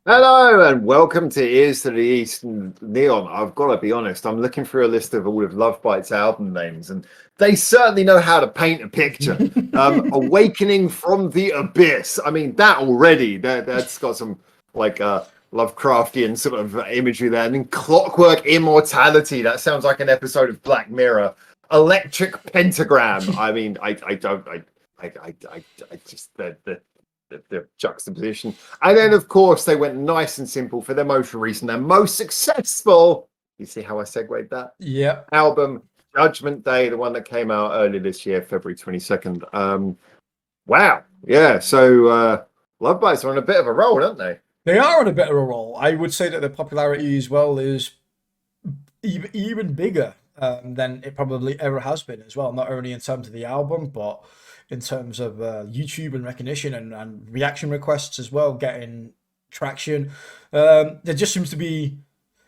Hello and welcome to Ears to the East and Neon. I've got to be honest, I'm looking through a list of all of Love Bites album names, and they certainly know how to paint a picture. Awakening from the Abyss. I mean, that already, that's got some like Lovecraftian sort of imagery there. And then Clockwork Immortality. That sounds like an episode of Black Mirror. Electric Pentagram. I mean, I don't, I just, the juxtaposition. And then, of course, they went nice and simple for their most recent and most successful. You see how I segued that? Yeah, Album, Judgment Day, the one that came out earlier this year, February 22nd. Wow. Yeah. So Love Bites are on a bit of a roll, aren't they? they are on a bit of a roll. I would say that their popularity as well is even bigger than it probably ever has been as well. Not only in terms of the album, but in terms of YouTube and recognition and reaction requests as well, getting traction. There just seems to be.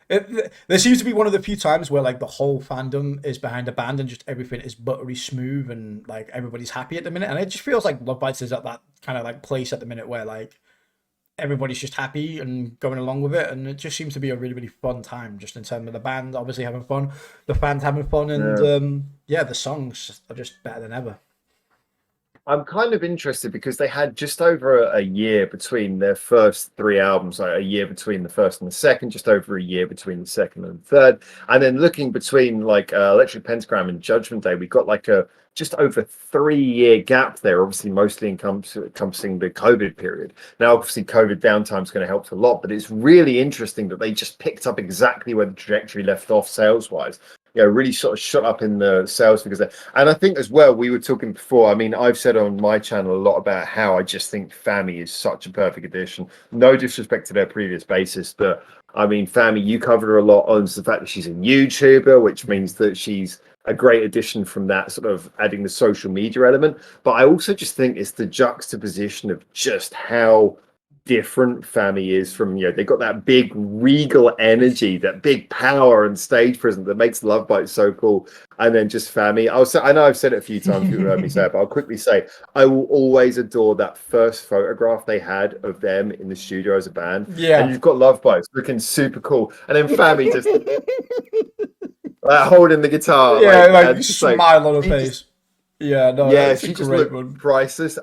There seems to be one of the few times where like the whole fandom is behind a band and just everything is buttery smooth and like everybody's happy at the minute, and it just feels like Love Bites is at that kind of like place at the minute where like everybody's just happy and going along with it, and it just seems to be a really fun time just in terms of the band obviously having fun, the fans having fun, and Yeah. yeah, the songs are just better than ever. I'm kind of interested because they had just over a year between their first three albums, like a year between the first and the second, just over a year between the second and the third. And then looking between like Electric Pentagram and Judgment Day, we got like a just over 3 year gap there, obviously mostly encompassing the COVID period. Now, obviously, COVID downtime is going to help a lot, but it's really interesting that they just picked up exactly where the trajectory left off sales wise. Really sort of shot up in the sales figures there. And I think as well, we were talking before. I mean, I've said on my channel a lot about how I just think Fami is such a perfect addition. No disrespect to their previous bassist, but I mean, Fami, you covered her a lot on the fact that she's a YouTuber, which means that she's a great addition from that sort of adding the social media element. But I also just think it's the juxtaposition of just how different Fami is from, they got that big regal energy, that big power and stage presence that makes Love Bite so cool. And then just Fami, I know I've said it a few times, people heard me say it, but I'll quickly say I will always adore that first photograph they had of them in the studio as a band. And Yeah. you've got Love Bites looking super cool, and then Fami just holding the guitar, Yeah, like, like and just like smile on her she just face. Yeah, no, yeah, it's a she just great looked one. priceless.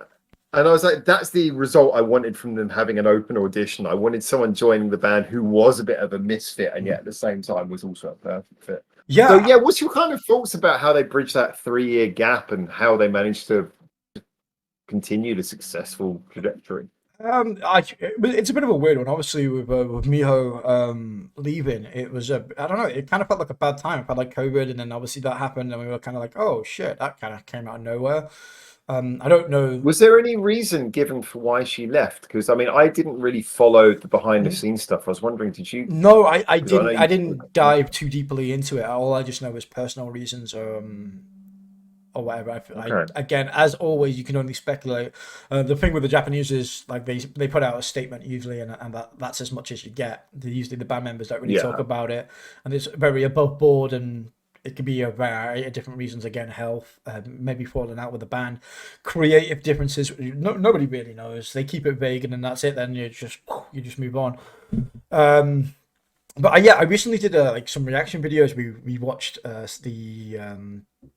And I was like, that's the result I wanted from them having an open audition. I wanted someone joining the band who was a bit of a misfit and yet at the same time was also a perfect fit. So Yeah. yeah, what's your kind of thoughts about how they bridged that 3 year gap and how they managed to continue the successful trajectory? It's a bit of a weird one. Obviously, with Miho leaving, it was I don't know. It kind of felt like a bad time. It felt like COVID, and then obviously that happened, and we were kind of like, oh shit, that kind of came out of nowhere. I don't know. Was there any reason given for why she left? Because I mean, I didn't really follow the behind the scenes stuff. I was wondering, did you? No, I Because I know didn't. I you. didn't dive too deeply into it. All I just know is personal reasons, or whatever. Okay. Again, as always, you can only speculate. The thing with the Japanese is like they put out a statement usually, and that's as much as you get. Usually, the band members don't really talk Yeah. about it, and it's very above board, and it could be a variety of different reasons. Again, health, maybe falling out with the band, creative differences. Nobody really knows. They keep it vague, and then that's it. Then you just move on. But yeah, I recently did like some reaction videos. We watched the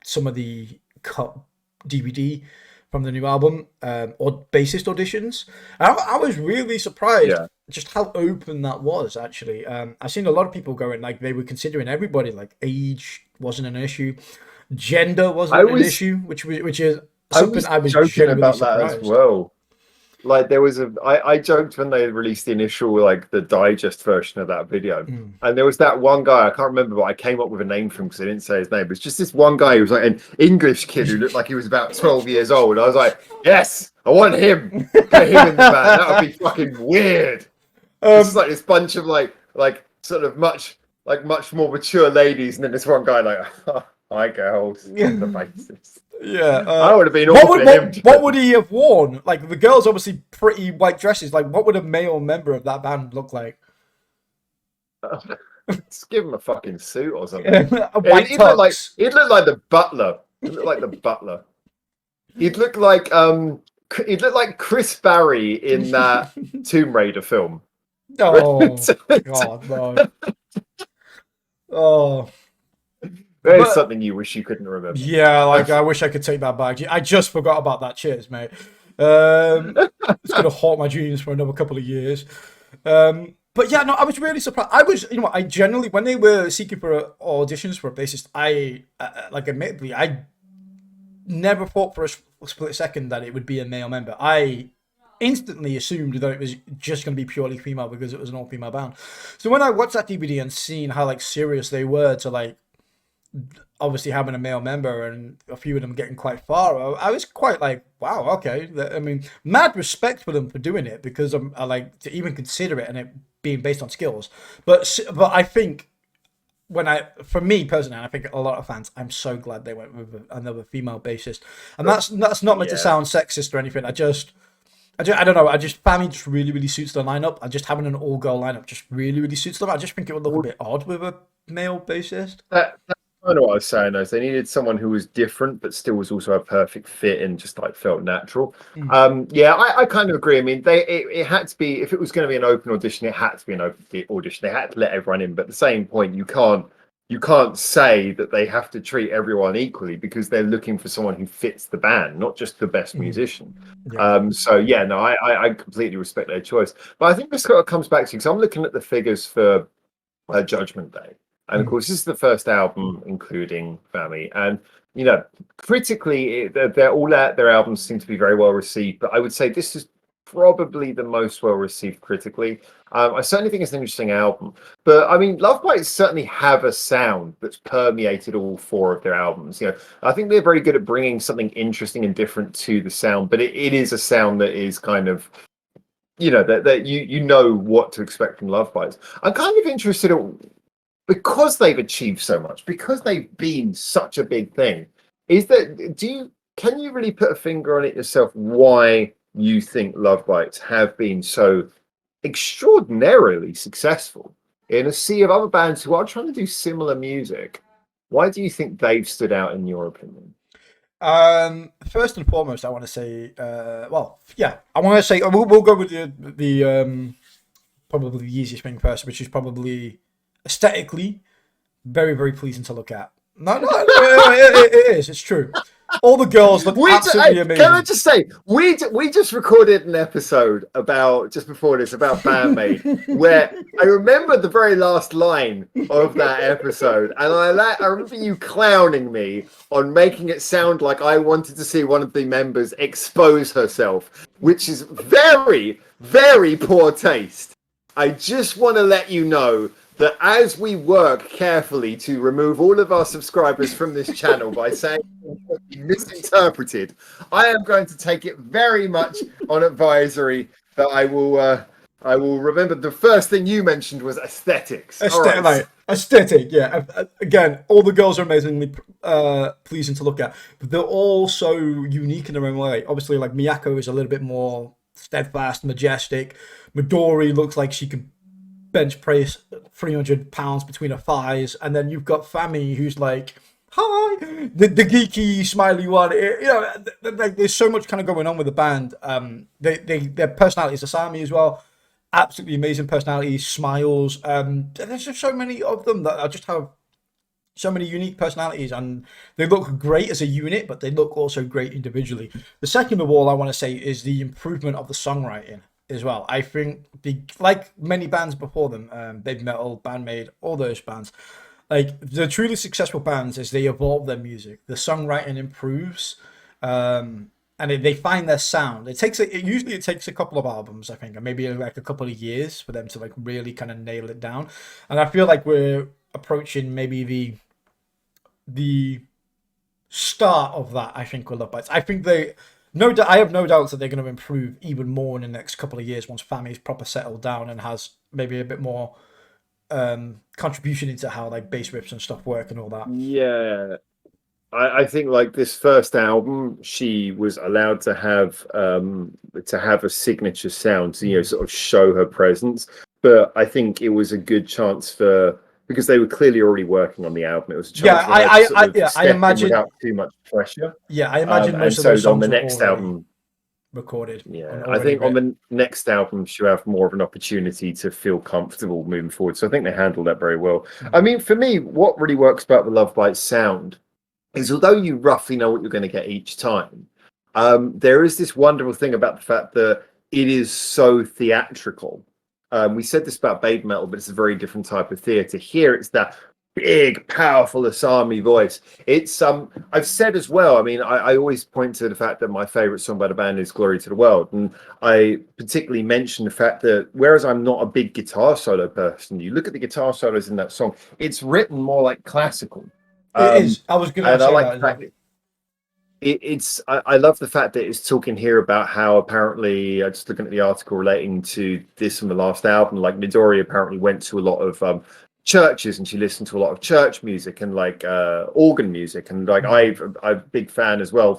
some of the cut DVD from the new album, or bassist auditions. I was really surprised Yeah. just how open that was. Actually, I've seen a lot of people going like they were considering everybody. Like age wasn't an issue, gender I wasn't an was issue, which is I something was I was joking genuinely about that as surprised. well. Like there was I joked when they released the initial like the digest version of that video. Mm. And there was that one guy, I can't remember, but I came up with a name for him because I didn't say his name. It was just this one guy who was like an English kid who looked like he was about 12 years old. I was like, yes, I want him. Put him in the band. That would be fucking weird. This is um, like this bunch of like sort of much more mature ladies, and then this one guy like, oh, hi girls, I'm the bassist. Yeah. I would have been all What for would him. what would he have worn? Like the girls, obviously pretty white dresses. Like what would a male member of that band look like? Just give him a fucking suit or something. A Yeah, white tux. he'd look like the butler. He'd look like the butler. He'd look like Chris Barry in that Tomb Raider film. Oh God, no. Oh, There's but something you wish you couldn't remember. yeah, like I wish I could take that back. I just forgot about that. Cheers, mate. Um, it's gonna haunt my dreams for another couple of years. But yeah, no, I was really surprised. I was, I generally when they were seeking for auditions for a bassist, like admittedly, I never thought for a split second that it would be a male member. I instantly assumed that it was just going to be purely female because it was an all-female band. So when I watched that DVD and seen how like serious they were to like obviously having a male member and a few of them getting quite far, I was quite like, wow, okay. I mean, mad respect for them for doing it because I like to even consider it and it being based on skills. But I think for me personally, and I think a lot of fans, I'm so glad they went with another female bassist, and that's not meant to Yeah. sound sexist or anything. I don't know. I just family just really really suits the lineup. I just having an all girl lineup just really really suits them. I just think it would look a Well, bit odd with a male bassist. that's kind of what I was saying. Though. They needed someone who was different, but still was also a perfect fit and just like felt natural. Mm. Yeah, I kind of agree. I mean, it had to be if it was going to be an open audition, it had to be an open audition. They had to let everyone in, but at the same point, you can't say that they have to treat everyone equally because they're looking for someone who fits the band, not just the best Mm. musician. Yeah. So yeah, no, I completely respect their choice. But I think this sort of comes back to because I'm looking at the figures for Judgment Day, and of Mm. course this is the first album including Family, and critically they're all out. Their albums seem to be very well received, but I would say this is probably the most well received critically. I certainly think it's an interesting album, but I mean, Love Bites certainly have a sound that's permeated all four of their albums. I think they're very good at bringing something interesting and different to the sound, but it is a sound that is kind of that you know what to expect from Love Bites. I'm kind of interested in because they've achieved so much, because they've been such a big thing. Is that can you really put a finger on it yourself? Why you think Love Bites have been so extraordinarily successful in a sea of other bands who are trying to do similar music? Why do you think they've stood out in your opinion? First and foremost, I want to say, well, yeah, I want to say we'll go with the probably the easiest thing first, which is probably aesthetically very very pleasing to look at. No, no, it is. It's true. All the girls look absolutely Can I amazing. just say we just recorded an episode about just before this about Bandmate where I remember the very last line of that episode and I remember you clowning me on making it sound like I wanted to see one of the members expose herself, which is very very poor taste. I just want to let you know that as we work carefully to remove all of our subscribers from this channel by saying misinterpreted, I am going to take it very much on advisory that I will remember the first thing you mentioned was aesthetics. All Aesthetic, right. like, aesthetic, yeah. Again, all the girls are amazingly pleasing to look at, but they're all so unique in their own way. Obviously, like Miyako is a little bit more steadfast, majestic. Midori looks like she could bench press 300 pounds between her thighs, and then you've got Fami who's like, hi, the geeky smiley one. Like there's so much kind of going on with the band. Their personalities, Asami as well, absolutely amazing personalities, smiles. There's just so many of them that I just have so many unique personalities, and they look great as a unit, but they look also great individually. The second of all I want to say is the improvement of the songwriting as well. I think like many bands before them, Baby Metal, Bandmade, all those bands, like the truly successful bands, as they evolve their music, the songwriting improves, and they find their sound. Usually it takes a couple of albums, I think, and maybe like a couple of years for them to like really kind of nail it down. And I feel like we're approaching maybe the start of that. I think with Love Bites. I think I have no doubts that they're going to improve even more in the next couple of years once Fami's proper settled down and has maybe a bit more contribution into how like bass riffs and stuff work and all that. Yeah. I think like this first album, she was allowed to have a signature sound to sort of show her presence. But I think it was a good chance because they were clearly already working on the album. It was a Yeah, chance for her to sort of I step in imagine. without too much pressure. Yeah, I imagine And most of so those on songs the were next already. album, recorded and Yeah, I already think on written. the next album she'll have more of an opportunity to feel comfortable moving forward. So I think they handled that very well. I Mm. mean, for me, what really works about the Love Bites sound is although you roughly know what you're going to get each time, there is this wonderful thing about the fact that it is so theatrical. We said this about Baby Metal, but it's a very different type of theatre. Here, it's that big, powerful Asami voice. It's I've said as well. I mean, I always point to the fact that my favourite song by the band is "Glory to the World," and I particularly mention the fact that whereas I'm not a big guitar solo person, you look at the guitar solos in that song, it's written more like classical. It Um, is. I was gonna and I say like that the as fact well. that I love the fact that it's talking here about how apparently just looking at the article relating to this from the last album, like Midori apparently went to a lot of churches and she listened to a lot of church music and like organ music and like Mm. I'm a big fan as well.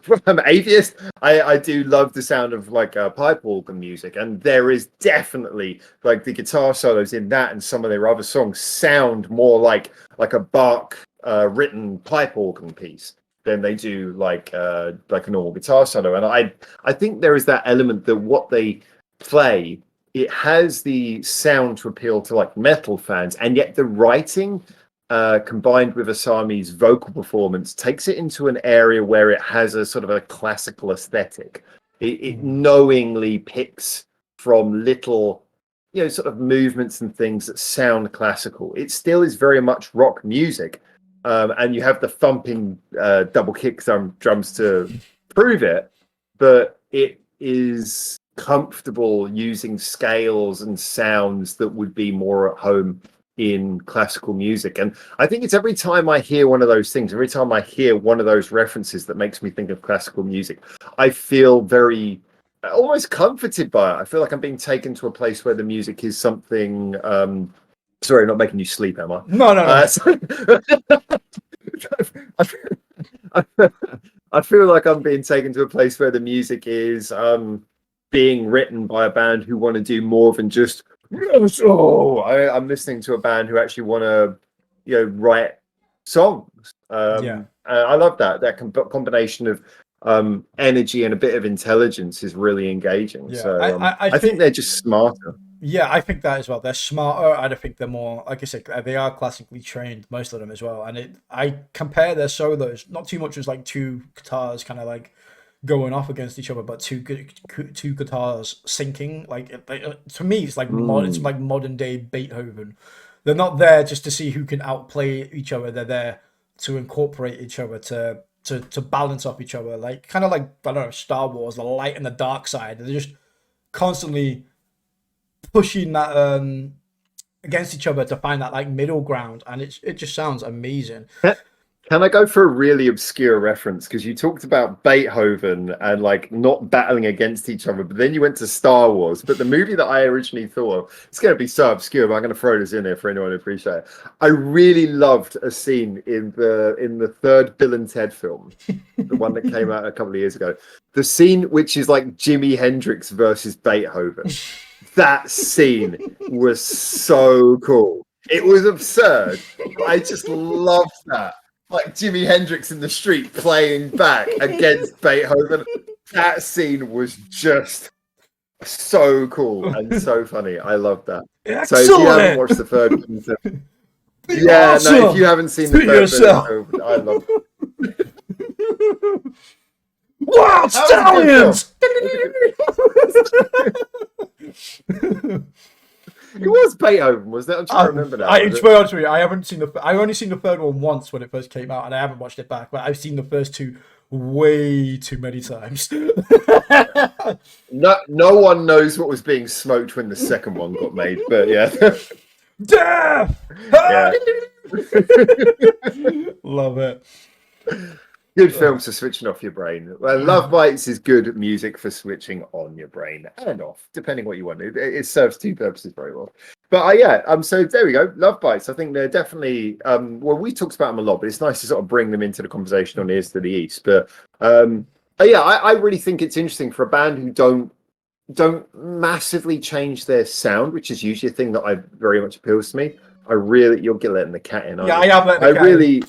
But I'm atheist. I do love the sound of like pipe organ music, and there is definitely like the guitar solos in that and some of their other songs sound more like a Bach written pipe organ piece than they do like a normal guitar solo. And I think there is that element that what they play, it has the sound to appeal to like metal fans, and yet the writing combined with Asami's vocal performance takes it into an area where it has a sort of a classical aesthetic. It Mm. knowingly picks from little, you know, sort of movements and things that sound classical. It still is very much rock music, and you have the thumping double kick drums to prove it, but it is comfortable using scales and sounds that would be more at home in classical music. And I think it's every time I hear one of those things, every time I hear one of those references that makes me think of classical music, I feel very almost comforted by it. I feel like I'm being taken to a place where the music is something sorry, not making you sleep, am I? No, no, no. So, I, I feel like I'm being taken to a place where the music is being written by a band who want to do more than just I'm listening to a band who actually want to, you know, write songs. Yeah, I love that combination of energy and a bit of intelligence is really engaging. yeah. So I I think think they're just smarter. yeah, I think that as well. They're smarter. I don't think they're more, like I said, they are classically trained, most of them as well. And I compare their solos not too much as like two guitars kind of like going off against each other, but two guitars syncing. Like to me, it's Mm. like modern day Beethoven. They're not there just to see who can outplay each other. They're there to incorporate each other to balance off each other. Like kind of like I don't know, Star Wars, the light and the dark side. They're just constantly pushing that against each other to find that like middle ground, and it just sounds amazing. Can I go for a really obscure reference? Because you talked about Beethoven and like not battling against each other, but then you went to Star Wars. But the movie that I originally thought of, it's going to be so obscure, but I'm going to throw this in here for anyone who appreciates it. I really loved a scene in the third Bill and Ted film, the one that came out a couple of years ago. The scene which is like Jimi Hendrix versus Beethoven. That scene was so cool. It was absurd. I just loved that, like Jimi Hendrix in the street playing back against Beethoven. That scene was just so cool and so funny. I love that. So if you haven't Excellent. watched the third, Be yeah, no, if you awesome haven't seen the to third yourself. Beethoven, I love. Wild That was a good film. stallions. It was Beethoven, wasn't it? I'm trying to remember now. I Was to it? be honest with you, I haven't seen the. I only seen the third one once when it first came out, and I haven't watched it back. But I've seen the first two way too many times. No, no one knows what was being smoked when the second one got made, but yeah, Death. yeah. Love it. Good films for switching off your brain. Well, Love Bites is good music for switching on your brain and off, depending what you want. It serves two purposes very well. But yeah, so there we go. Love Bites. I think they're definitely well, we talked about them a lot, but it's nice to sort of bring them into the conversation on Ears to the East. But yeah, I really think it's interesting for a band who don't massively change their sound, which is usually a thing that I very much appeals to me. I really, you'll get letting the cat in, aren't Yeah, you? I have let I the cat in. really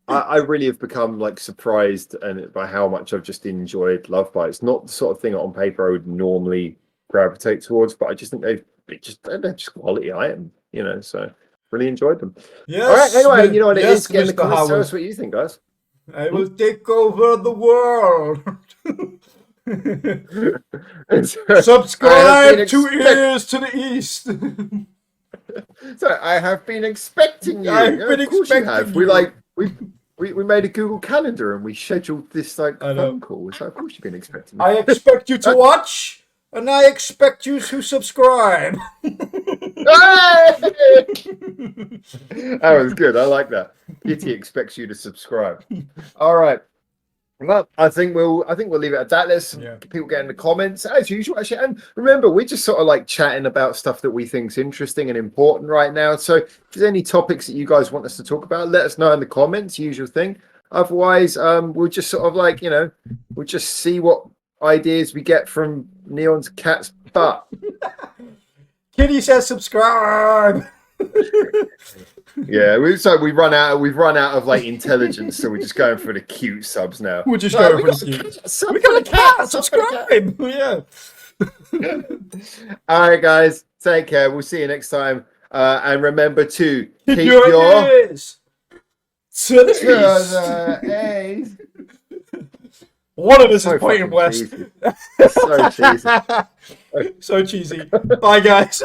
I really have become like surprised and by how much I've just enjoyed Love Bites. Not the sort of thing on paper I would normally gravitate towards, but I just think they're just quality items, you know. So really enjoyed them. All right. Anyway, you know what it is. Yes, Get in the Mr. comments. Tell Howard. us what you think, guys. I will take over the world. I have been Subscribe to Ears to the East. so I have been expecting you. I've Yeah, been of course you have. expecting you. We made a Google Calendar and we scheduled this like I know. phone call. So of course you've been expecting me. I expect you to watch, and I expect you to subscribe. That was good. I like that. Kitty expects you to subscribe. All right. Well, I think we'll leave it at that. Let's people get in the comments as usual. Actually, and remember, we're just sort of like chatting about stuff that we think is interesting and important right now. So if there's any topics that you guys want us to talk about, let us know in the comments. Usual thing. Otherwise, we'll just sort of like we'll just see what ideas we get from Neon's cat's butt. Kitty says subscribe. Yeah, we've run out of like intelligence, so we're just going for the cute subs now. We're just going for the cute. We got a cat. Subscribe. Yeah. All right, guys. Take care. We'll see you next time. And remember to keep your ears to the east. One of us is pointing west. So cheesy. So cheesy. Bye, guys.